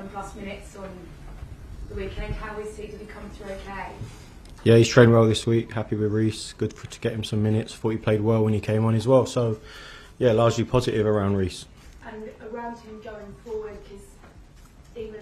7+ minutes on the weekend. How is he? Did he come through okay? Yeah, he's trained well this week. Happy with Reece. Good to get him some minutes. Thought he played well when he came on as well. So, yeah, largely positive around Reece. And around him going forward, because even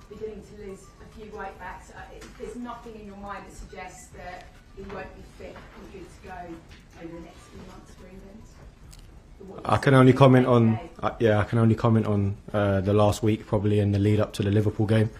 beginning to lose a few right backs, there's nothing in your mind that suggests that he won't be fit and good to go over the next few months for England. I can only comment on the last week probably in the lead up to the Liverpool game.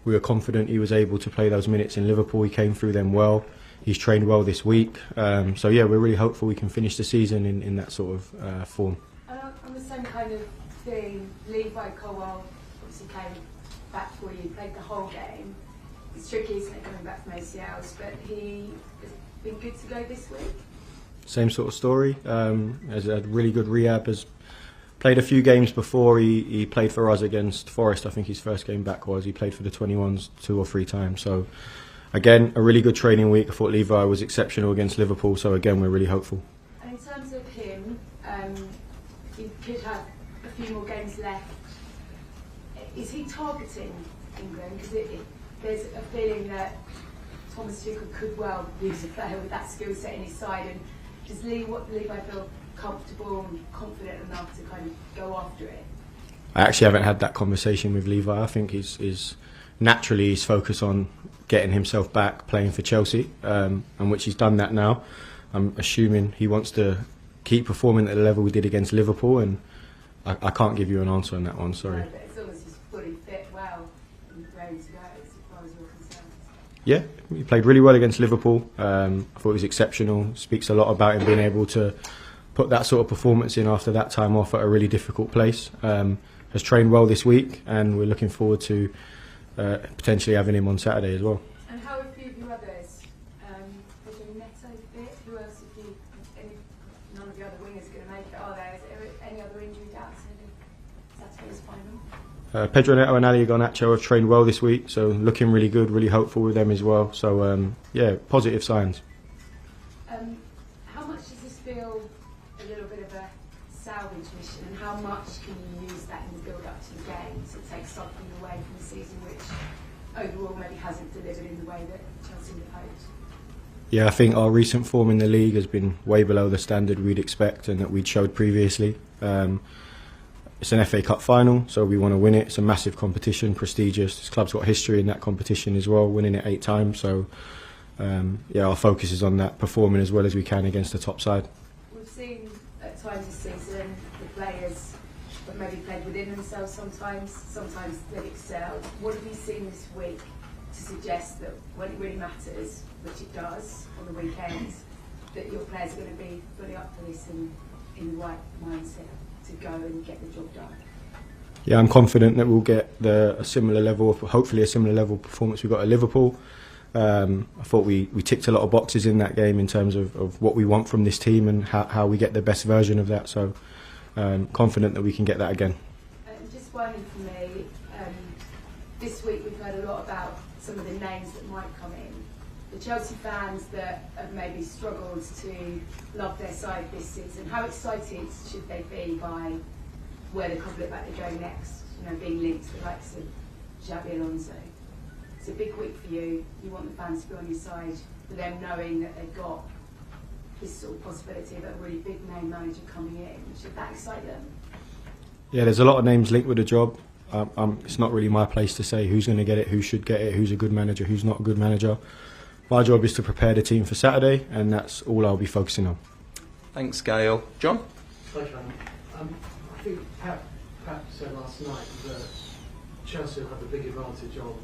We were confident he was able to play those minutes in Liverpool. He came through them well. He's trained well this week. So yeah, we're really hopeful we can finish the season in that sort of form. On the same kind of thing, Levi Colwell obviously came back for you, played the whole game. It's tricky, isn't it, coming back from ACLs, but he has been good to go this week? Same sort of story. Has had really good rehab. Has played a few games before. He played for us against Forest. I think his first game back was. He played for the 21s 2 or 3 times. So again, a really good training week. I thought Levi was exceptional against Liverpool. So again, we're really hopeful. And in terms of him, he could have a few more games left. Is he targeting England? Because there's a feeling that Thomas Tuchel could well use a player with that skill set in his side. And does Levi feel comfortable and confident enough to kind of go after it? I actually haven't had that conversation with Levi. I think he's focused on getting himself back playing for Chelsea, and which he's done that now. I'm assuming he wants to keep performing at the level we did against Liverpool, and I can't give you an answer on that one, sorry. No, but as long as he's fully fit, well, and ready to go, as far as you're concerned. Yeah, he played really well against Liverpool. I thought he was exceptional. Speaks a lot about him being able to put that sort of performance in after that time off at a really difficult place. Has trained well this week, and we're looking forward to potentially having him on Saturday as well. And how are a few of your others? Is there Neto fit? Who else? None of the other wingers are going to make it, are there? Is there any other injury doubts in Saturday's final? Pedro Neto and Ali Garnacho have trained well this week, so looking really good, really hopeful with them as well. So yeah, positive signs. How much does this feel a little bit of a salvage mission, and how much can you use that in the build-up to the game to take something away from the season which overall maybe hasn't delivered in the way that Chelsea would have hoped? Yeah, I think our recent form in the league has been way below the standard we'd expect and that we'd showed previously. It's an FA Cup final, so we want to win it. It's a massive competition, prestigious. This club's got history in that competition as well, winning it 8 times. So yeah, our focus is on that, performing as well as we can against the top side. We've seen at times this season the players have maybe played within themselves sometimes they excel. What have you seen this week to suggest that when it really matters, which it does on the weekends, that your players are going to be fully up for this and in the right mindset to go and get the job done? Yeah, I'm confident that we'll get hopefully a similar level of performance we got at Liverpool. I thought we ticked a lot of boxes in that game in terms of what we want from this team and how we get the best version of that. So confident that we can get that again. Just finally for me, this week we've heard a lot about some of the names that might come in. The Chelsea fans that have maybe struggled to love their side this season, how excited should they be by where the couple of back they go next? You know, being linked to the likes of XABI Alonso. It's a big week for you. You want the fans to be on your side, for them knowing that they've got this sort of possibility of a really big name manager coming in. Should that excite them? Yeah, there's a lot of names linked with the job. It's not really my place to say who's going to get it, who should get it, who's a good manager, who's not a good manager. My job is to prepare the team for Saturday, and that's all I'll be focusing on. Thanks, Gail. John? Thanks, Ryan. I think Pat said last night that Chelsea will have a big advantage on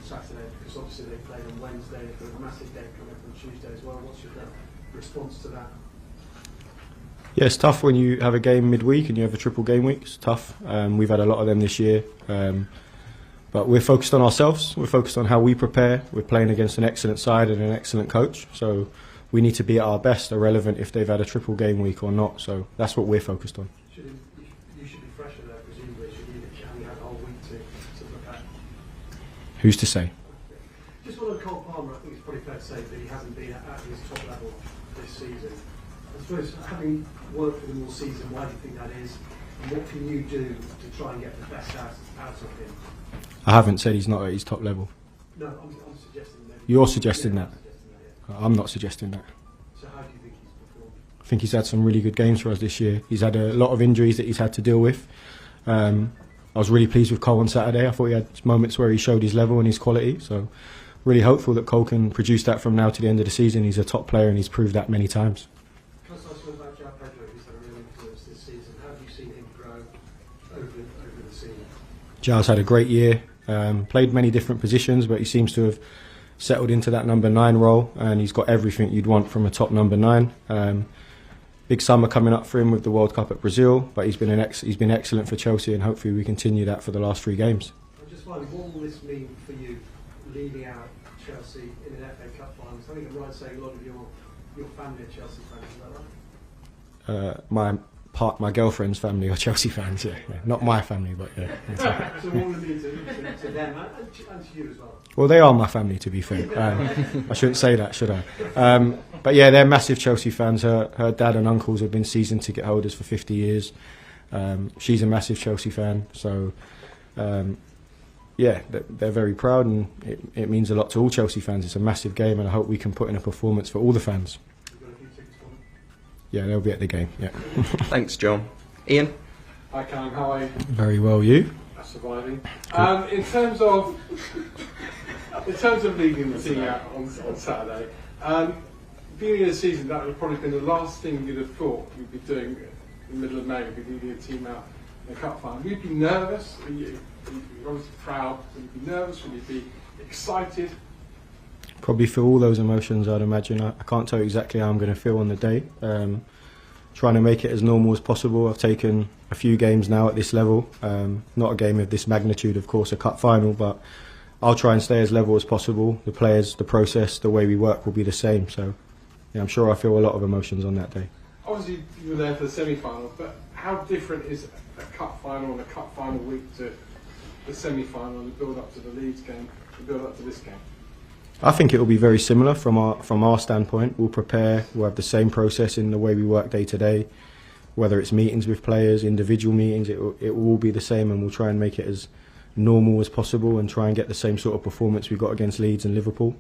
Saturday because obviously they played on Wednesday. They've got a massive game coming up on Tuesday as well. What's your response to that? Yeah, it's tough when you have a game midweek and you have a triple game week. It's tough. We've had a lot of them this year. But we're focused on ourselves. We're focused on how we prepare. We're playing against an excellent side and an excellent coach. So we need to be at our best, irrelevant if they've had a triple game week or not. So that's what we're focused on. You should be fresher there, presumably. Should you have a whole week to prepare? Who's to say? Just one on Cole Palmer, I think it's probably fair to say that he hasn't been at his top level this season. I suppose, having worked with him all season, why do you think that is? And what can you do to try and get the best out of him? I haven't said he's not at his top level. No, I'm suggesting that. You're suggesting that? I'm suggesting that, I'm not suggesting that. yeah. So how do you think he's performed? I think he's had some really good games for us this year. He's had a lot of injuries that he's had to deal with. I was really pleased with Cole on Saturday. I thought he had moments where he showed his level and his quality. So really hopeful that Cole can produce that from now to the end of the season. He's a top player and he's proved that many times. Can I ask you about João Pedro, who's had a real influence this season? How have you seen him grow over the season? João's had a great year. Played many different positions, but he seems to have settled into that number 9 role, and he's got everything you'd want from a top number 9. Big summer coming up for him with the World Cup at Brazil, but he's been excellent for Chelsea, and hopefully we continue that for the last 3 games. I'm just wondering, what will this mean for you leading out Chelsea in an FA Cup final? I think I'm right saying a lot of your family are Chelsea fans, is that right? My girlfriend's family are Chelsea fans, yeah. Not my family, but yeah. So what will it mean to them and to you as well? Well, they are my family, to be fair. I shouldn't say that, should I? But yeah, they're massive Chelsea fans. Her dad and uncles have been season ticket holders for 50 years. She's a massive Chelsea fan, so yeah, they're very proud, and it means a lot to all Chelsea fans. It's a massive game, and I hope we can put in a performance for all the fans. You've got a few tickets for them? Yeah, they'll be at the game, yeah. Thanks, John. Ian? Hi Callum, how are you? Very well, you? Surviving. In terms of leading the team out on Saturday, beginning of the season, that would have probably been the last thing you'd have thought you'd be doing in the middle of May, would be leading a team out in a cup final. Would you be nervous? You're obviously proud. Would you be nervous? Would you be excited? Probably feel all those emotions, I'd imagine. I can't tell you exactly how I'm going to feel on the day. Trying to make it as normal as possible. I've taken a few games now at this level. Not a game of this magnitude, of course, a cup final, but I'll try and stay as level as possible. The players, the process, the way we work will be the same. So yeah, I'm sure I feel a lot of emotions on that day. Obviously, you were there for the semi-final, but how different is a cup final and a cup final week to the semi-final and the build-up to the Leeds game, the build-up to this game? I think it will be very similar from our standpoint. We'll prepare, we'll have the same process in the way we work day to day, whether it's meetings with players, individual meetings, it will all be the same, and we'll try and make it as normal as possible and try and get the same sort of performance we got against Leeds and Liverpool.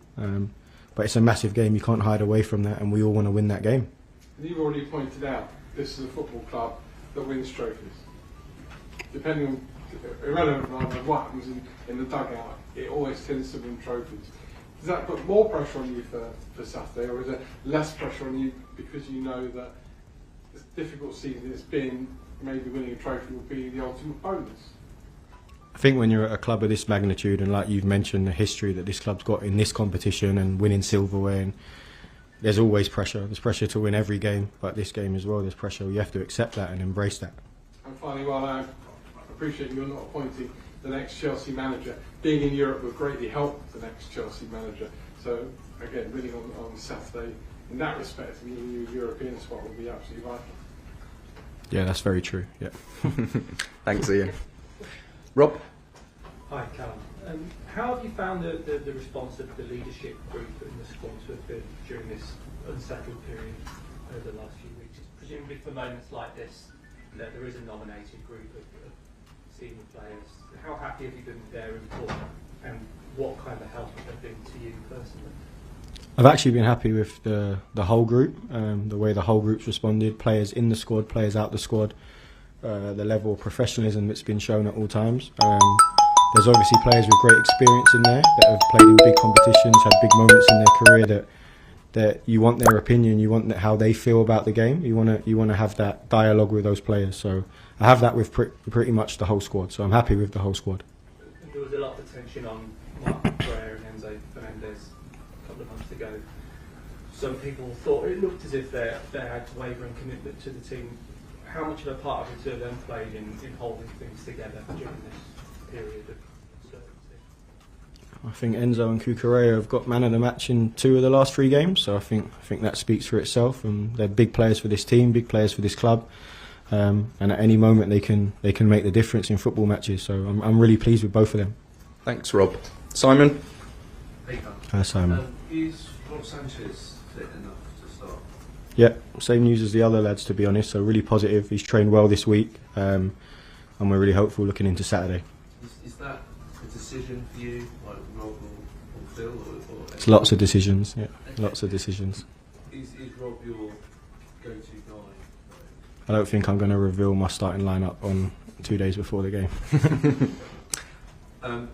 But it's a massive game, you can't hide away from that, and we all want to win that game. And you've already pointed out, this is a football club that wins trophies. Depending on, irrelevant of what happens in the dugout, it always tends to win trophies. Does that put more pressure on you for Saturday, or is there less pressure on you because you know that this difficult season it's been, maybe winning a trophy will be the ultimate bonus? I think when you're at a club of this magnitude, and like you've mentioned, the history that this club's got in this competition and winning silverware, and there's always pressure. There's pressure to win every game, but this game as well, there's pressure. You have to accept that and embrace that. And finally, while I appreciate you're not appointing the next Chelsea manager, being in Europe will greatly help the next Chelsea manager. So again, winning on Saturday, in that respect, the new European spot will be absolutely vital. Yeah, that's very true. Yeah. Thanks, Ian. Rob? Hi, Callum. How have you found the response of the leadership group in the squad to have been during this unsettled period over the last few weeks? Presumably for moments like this, there is a nominated group of senior players. How happy have you been with their input, and what kind of help have they been to you personally? I've actually been happy with the whole group, the way the whole group's responded, players in the squad, players out the squad, the level of professionalism that's been shown at all times. There's obviously players with great experience in there that have played in big competitions, had big moments in their career that you want their opinion, you want how they feel about the game, you want to have that dialogue with those players. So I have that with pretty much the whole squad, so I'm happy with the whole squad. There was a lot of attention on Mark Breyer and Enzo Fernandez a couple of months ago. Some people thought it looked as if they had wavering commitment to the team. How much of a part have the two of them played in holding things together during this period of uncertainty? I think Enzo and Cucurella have got man of the match in 2 of the last 3 games, so I think that speaks for itself. And they're big players for this team, big players for this club, and at any moment they can make the difference in football matches. So I'm really pleased with both of them. Thanks, Rob. Simon? Hi, Simon. Is Rob Sanchez fit enough to start? Yeah, same news as the other lads, to be honest. So really positive. He's trained well this week, and we're really hopeful looking into Saturday. Is that a decision for you, like Rob or Phil? Or It's lots of decisions. Yeah, lots of decisions. Is Rob your go-to guy? I don't think I'm going to reveal my starting lineup on 2 days before the game. And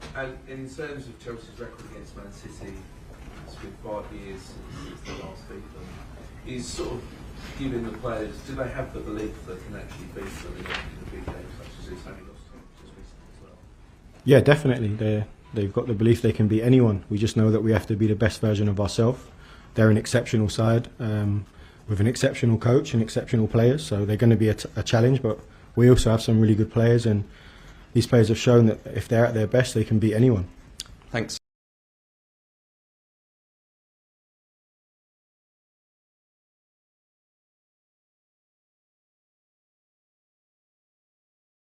in terms of Chelsea's record against Man City, it's been 5 years since the last beat them. Is sort of giving the players, do they have the belief that they can actually beat them in the big games such as this? Only lost just recently as well. Yeah, definitely. They've got the belief they can beat anyone. We just know that we have to be the best version of ourselves. They're an exceptional side with an exceptional coach and exceptional players, so they're going to be a challenge, but we also have some really good players, and these players have shown that if they're at their best, they can beat anyone. Thanks.